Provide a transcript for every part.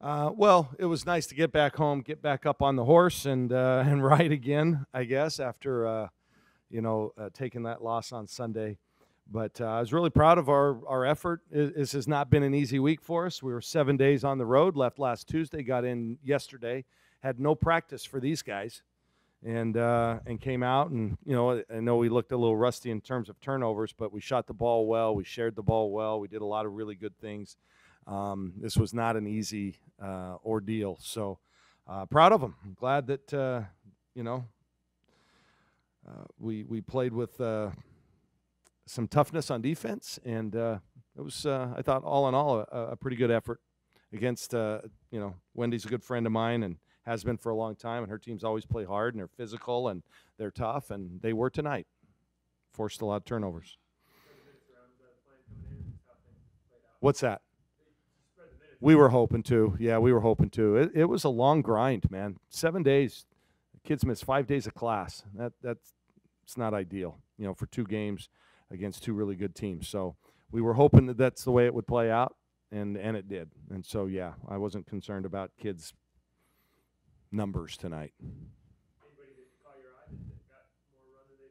Well, it was nice to get back home, get back up on the horse, and and ride again. I guess after taking that loss on Sunday, but I was really proud of our effort. This has not been an easy week for us. We were 7 days on the road. Left last Tuesday, got in yesterday. Had no practice for these guys, and came out and I know we looked a little rusty in terms of turnovers, but we shot the ball well. We shared the ball well. We did a lot of really good things. This was not an easy ordeal. So proud of them. I'm glad that we played with some toughness on defense, and it was I thought all in all a pretty good effort against Wendy's a good friend of mine and has been for a long time, and her teams always play hard and they're physical and they're tough, and they were tonight. Forced a lot of turnovers. What's that? We were hoping to. Yeah, we were hoping to. It was a long grind, man. 7 days. Kids missed 5 days of class. It's not ideal, for 2 games against 2 really good teams. So we were hoping that that's the way it would play out, and it did. And so, yeah, I wasn't concerned about kids' numbers tonight. Anybody that caught your eye that got more run than they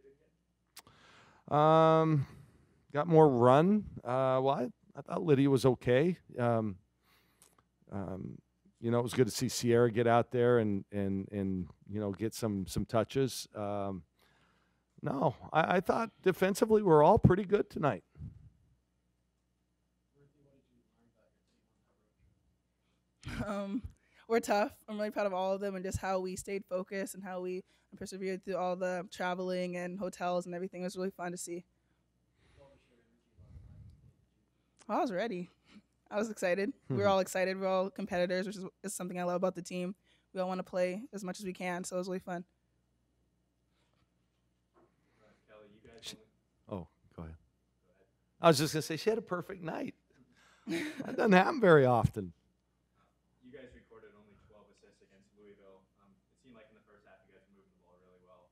did? Got more run. Well, I thought Lydia was okay. It was good to see Sierra get out there and get some touches. No, I thought defensively we're all pretty good tonight. We're tough. I'm really proud of all of them and just how we stayed focused and how we persevered through all the traveling and hotels and everything. It was really fun to see. I was ready. I was excited. We were all excited. We're all competitors, which is something I love about the team. We all want to play as much as we can, so it was really fun. Kelly, you guys. Oh, go ahead. I was just going to say she had a perfect night. That doesn't happen very often. You guys recorded only 12 assists against Louisville. It seemed like in the first half you guys were moving the ball really well.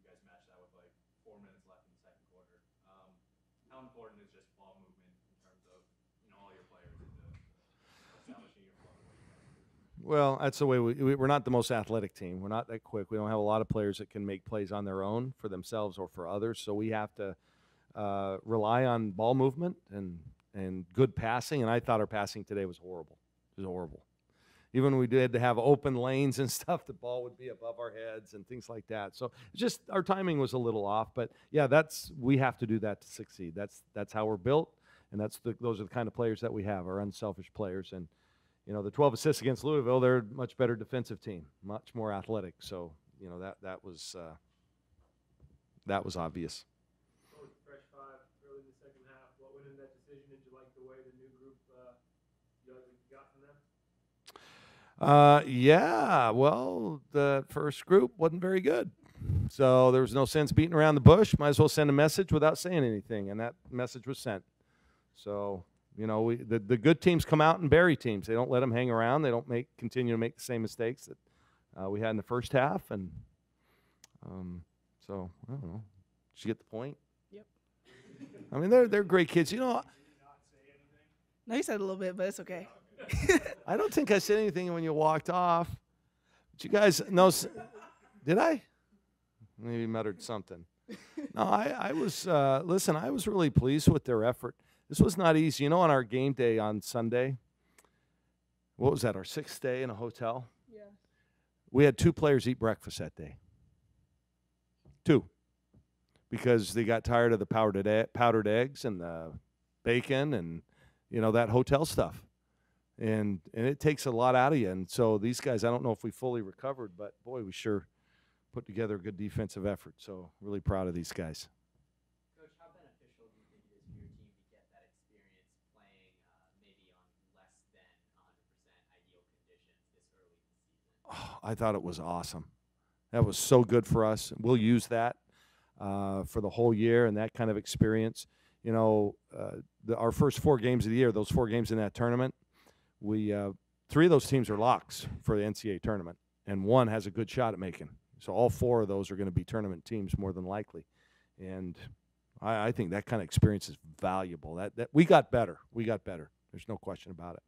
You guys matched that with like 4 minutes left in the second quarter. How important is just ball movement in terms of all your players establishing your flow? Well, that's the way we're not the most athletic team. We're not that quick. We don't have a lot of players that can make plays on their own for themselves or for others. So we have to rely on ball movement and good passing. And I thought our passing today was horrible. It was horrible. Even when we did to have open lanes and stuff, the ball would be above our heads and things like that. So just our timing was a little off. But yeah, we have to do that to succeed. That's how we're built, and those are the kind of players that we have, our unselfish players. And the 12 assists against Louisville, they're a much better defensive team, much more athletic. So that was obvious. Fresh five early in the second half. What went into that decision? Did you like the way the new group you got from them? Yeah, well, the first group wasn't very good. So there was no sense beating around the bush. Might as well send a message without saying anything, and that message was sent. So, the good teams come out and bury teams. They don't let them hang around. They don't continue to make the same mistakes that we had in the first half. And so, I don't know. Did you get the point? Yep. I mean, they're great kids. No, you said a little bit, but it's okay. I don't think I said anything when you walked off. But you guys know, did I? Maybe muttered something. No, I was, listen, I was really pleased with their effort. This was not easy. On our game day on Sunday, what was that, our 6th day in a hotel? Yeah. We had 2 players eat breakfast that day. 2. Because they got tired of the powdered eggs and the bacon and, that hotel stuff. And it takes a lot out of you. And so these guys, I don't know if we fully recovered, but, boy, we sure put together a good defensive effort. So really proud of these guys. Coach, how beneficial do you think it is for your team to get that experience playing maybe on less than 100% ideal conditions this early in the season? Oh, I thought it was awesome. That was so good for us. We'll use that for the whole year and that kind of experience. Our first 4 games of the year, those 4 games in that tournament, 3 of those teams are locks for the NCAA tournament, and 1 has a good shot at making. So all 4 of those are going to be tournament teams more than likely. And I think that kind of experience is valuable. That we got better. We got better. There's no question about it.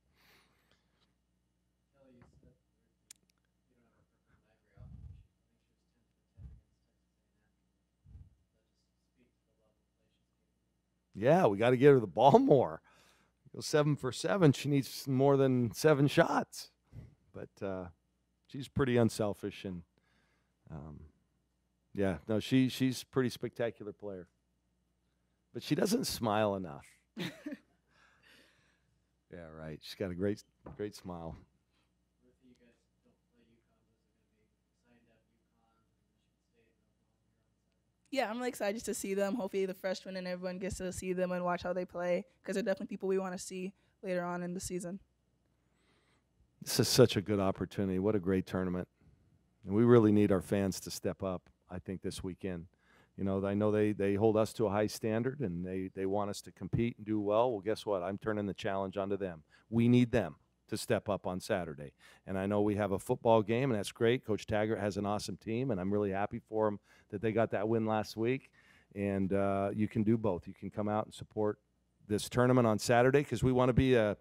Yeah, we got to get her the ball more. Go 7 for 7. She needs more than 7 shots. But she's pretty unselfish, and yeah, no, she's a pretty spectacular player. But she doesn't smile enough. Yeah, right. She's got a great smile. Ruthy, you guys don't play UConn. Those are going to be excited to have UConn and Michigan State and Oklahoma here on the side. Yeah, I'm really excited just to see them. Hopefully, the freshmen and everyone gets to see them and watch how they play because they're definitely people we want to see later on in the season. This is such a good opportunity. What a great tournament. And we really need our fans to step up, I think, this weekend. You know, I know they hold us to a high standard, and they want us to compete and do well. Well, guess what? I'm turning the challenge onto them. We need them to step up on Saturday. And I know we have a football game, and that's great. Coach Taggart has an awesome team, and I'm really happy for them that they got that win last week. And you can do both. You can come out and support this tournament on Saturday because we want to be a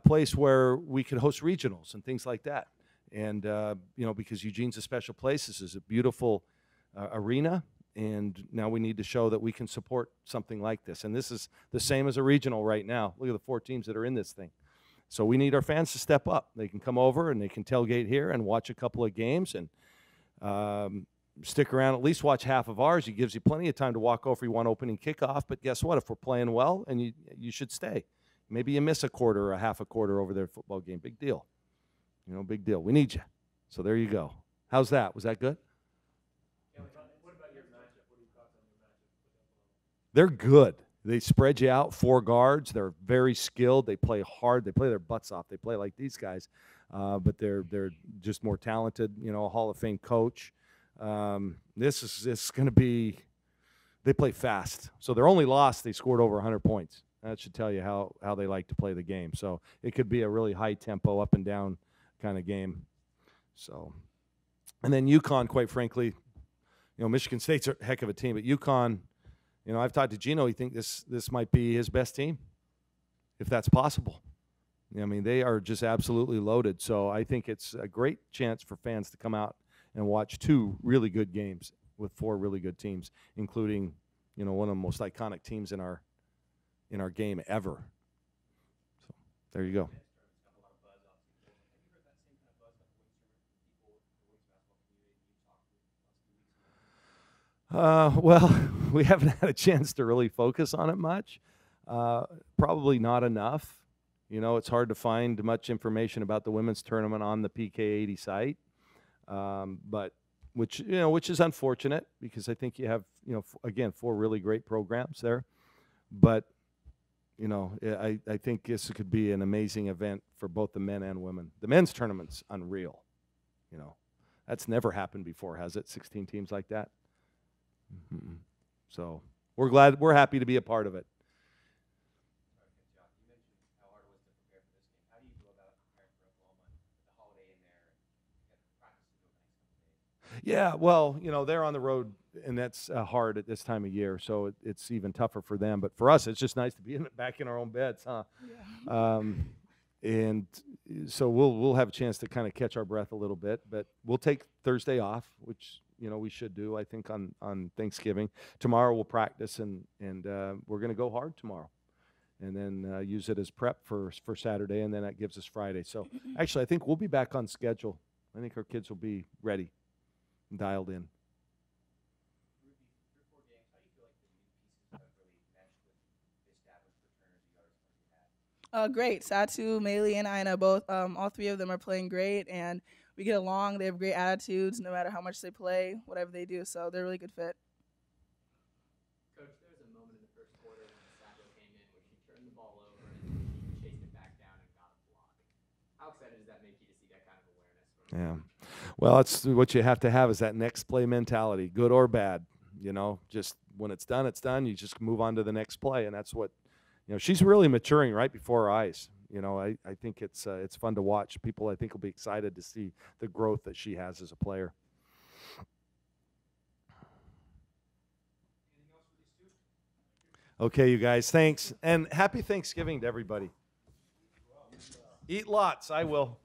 place where we could host regionals and things like that. And you know, because Eugene's a special place. This is a beautiful arena. And now we need to show that we can support something like this. And this is the same as a regional right now. Look at the 4 teams that are in this thing. So we need our fans to step up. They can come over and they can tailgate here and watch a couple of games and stick around, at least watch half of ours. It gives you plenty of time to walk over if you want opening kickoff. But guess what? If we're playing well, and you should stay. Maybe you miss a quarter or a half a quarter over their football game. Big deal. You know, big deal. We need you. So there you go. How's that? Was that good? They're good. They spread you out, 4 guards. They're very skilled. They play hard. They play their butts off. They play like these guys, but they're just more talented. You know, a Hall of Fame coach. This is going to be. They play fast. So their only loss, they scored over 100 points. That should tell you how they like to play the game. So it could be a really high tempo, up and down kind of game. So, and then UConn, quite frankly, you know, Michigan State's a heck of a team, but UConn. You know, I've talked to Gino. He thinks this might be his best team, if that's possible. I mean, they are just absolutely loaded. So I think it's a great chance for fans to come out and watch 2 really good games with 4 really good teams, including, you know, one of the most iconic teams in our game ever. So there you go. Well, we haven't had a chance to really focus on it much. Probably not enough. You know, it's hard to find much information about the women's tournament on the PK80 site, but which is unfortunate because I think you have, you know, again, 4 really great programs there. But you know, I think this could be an amazing event for both the men and women. The men's tournament's unreal. You know, that's never happened before, has it? 16 teams like that. Mm-hmm. So we're happy to be a part of it. You mentioned how hard it was to prepare for this game. How do you feel about preparing for Oklahoma with the holiday in there and practice to do it the next couple days? Yeah, well, you know, they're on the road, and that's hard at this time of year, so it's even tougher for them. But for us, it's just nice to be back in our own beds, huh? Yeah. And so we'll have a chance to kind of catch our breath a little bit, but we'll take Thursday off, which, you know, we should do, I think, on Thanksgiving. Tomorrow we'll practice, and we're going to go hard tomorrow, and then use it as prep for Saturday, and then that gives us Friday. So actually, I think we'll be back on schedule. I think our kids will be ready and dialed in. Ruthy, 3 or 4 games, how do you feel like the new pieces have really meshed with the established returners you already had? Great. Satu, Meili, and Ina both. All 3 of them are playing great, and we get along. They have great attitudes, no matter how much they play, whatever they do. So they're a really good fit. Coach, there was a moment in the first quarter when Satu came in where she turned the ball over and she chased it back down and got a block. How excited does that make you to see that kind of awareness from Yeah. Well, it's what you have to have is that next play mentality, good or bad. You know, just when it's done, it's done. You just move on to the next play, and that's what, you know, she's really maturing right before our eyes. You know, I think it's fun to watch. People, I think, will be excited to see the growth that she has as a player. Okay, you guys, thanks. And happy Thanksgiving to everybody. Eat lots, I will.